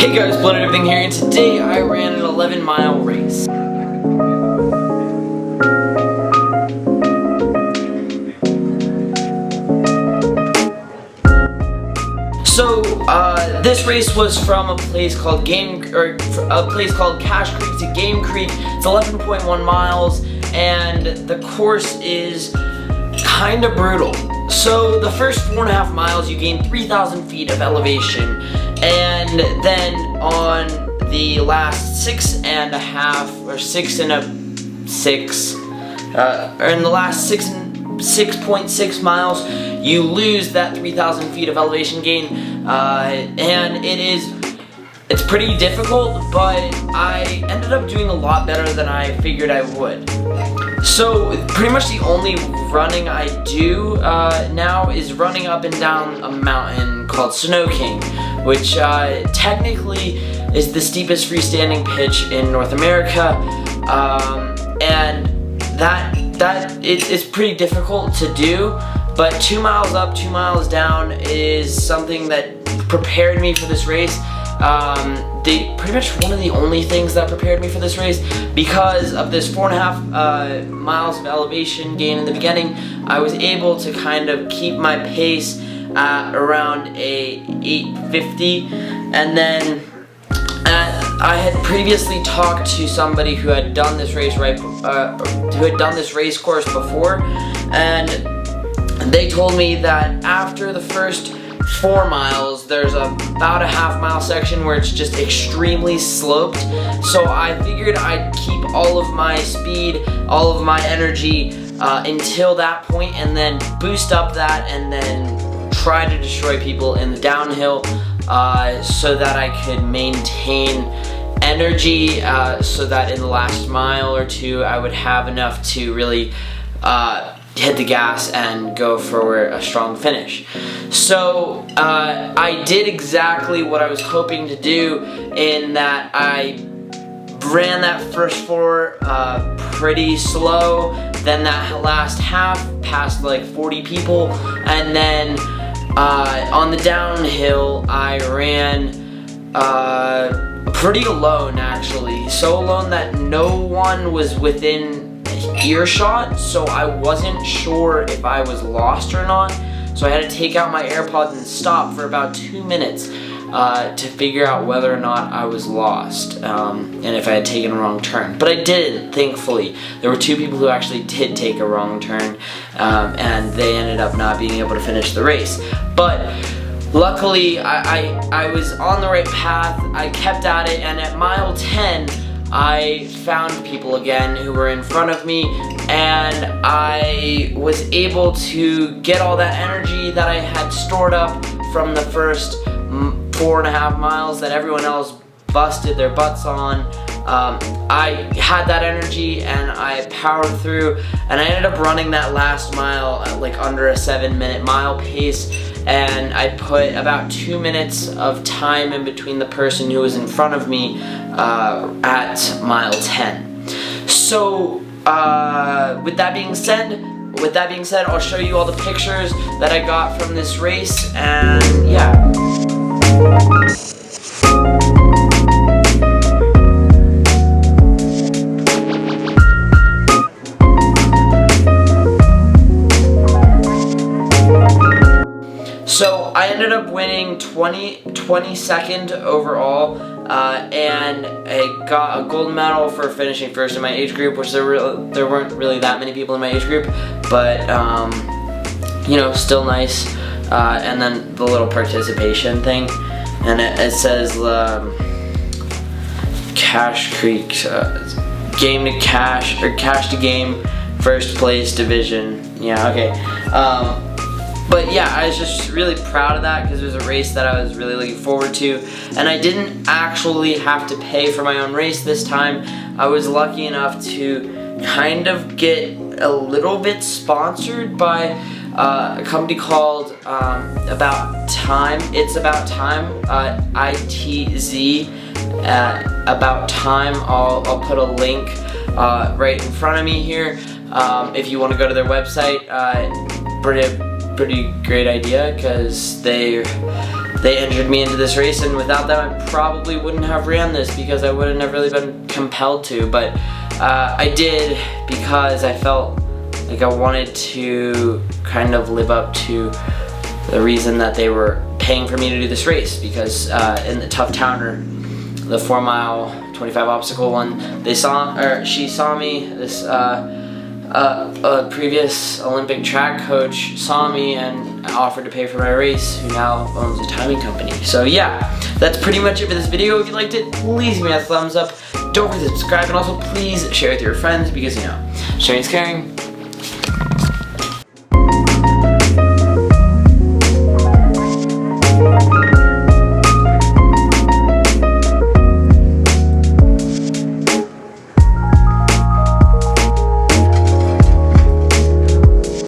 Hey guys, Blended Everything here, and today I ran an 11-mile race. So, this race was from a place called Cache Creek to Game Creek. It's 11.1 miles, and the course is kind of brutal. So, the first 4.5 miles, you gain 3,000 feet of elevation, and then on the last 6.5 or 6.6 miles, you lose that 3,000 feet of elevation gain, and it's pretty difficult, but I ended up doing a lot better than I figured I would. So pretty much the only running I do now is running up and down a mountain called Snow King, which technically is the steepest freestanding pitch in North America, and it's pretty difficult to do, but 2 miles up, 2 miles down is something that prepared me for this race. Pretty much one of the only things that prepared me for this race, because of this 4.5 miles of elevation gain in the beginning. I was able to kind of keep my pace at around a 8:50, and then I had previously talked to somebody who had done this race course before, and they told me that after the first 4 miles, there's about a half-mile section where it's just extremely sloped. So I figured I'd keep all of my speed, all of my energy until that point, and then boost up that, and then try to destroy people in the downhill so that I could maintain energy, so that in the last mile or two I would have enough to really hit the gas and go for a strong finish. So I did exactly what I was hoping to do, in that I ran that first 4 pretty slow, then that last half past like 40 people, and then on the downhill I ran pretty alone, actually. So alone that no one was within earshot, so I wasn't sure if I was lost or not. So I had to take out my AirPods and stop for about 2 minutes to figure out whether or not I was lost, and if I had taken a wrong turn. But I didn't, thankfully. There were 2 people who actually did take a wrong turn, and they ended up not being able to finish the race. But luckily, I was on the right path. I kept at it, and at mile 10, I found people again who were in front of me, and I was able to get all that energy that I had stored up from the first 4.5 miles that everyone else busted their butts on. I had that energy, and I powered through, and I ended up running that last mile at like under a 7-minute mile pace, and I put about 2 minutes of time in between the person who was in front of me at mile 10. So with that being said, I'll show you all the pictures that I got from this race, and yeah. So I ended up winning 22nd overall, and I got a gold medal for finishing first in my age group, which there weren't really that many people in my age group, but you know, still nice. And then the little participation thing, and it says Cache Creek, game to cache, or cache to game, first place division. Yeah, okay. But yeah, I was just really proud of that, because it was a race that I was really looking forward to, and I didn't actually have to pay for my own race this time. I was lucky enough to kind of get a little bit sponsored by a company called About Time. It's About Time, ITZ, About Time. I'll put a link right in front of me here if you want to go to their website. Pretty great idea, because they entered me into this race, and without them I probably wouldn't have ran this because I wouldn't have really been compelled to, but I did because I felt like I wanted to kind of live up to the reason that they were paying for me to do this race, because in the Tough Towner, the 4 mile 25 obstacle one, she saw me, this a previous Olympic track coach saw me and offered to pay for my race, who now owns a timing company. So yeah, that's pretty much it for this video. If you liked it, please give me a thumbs up. Don't forget to subscribe, and also please share with your friends, because you know, sharing is caring.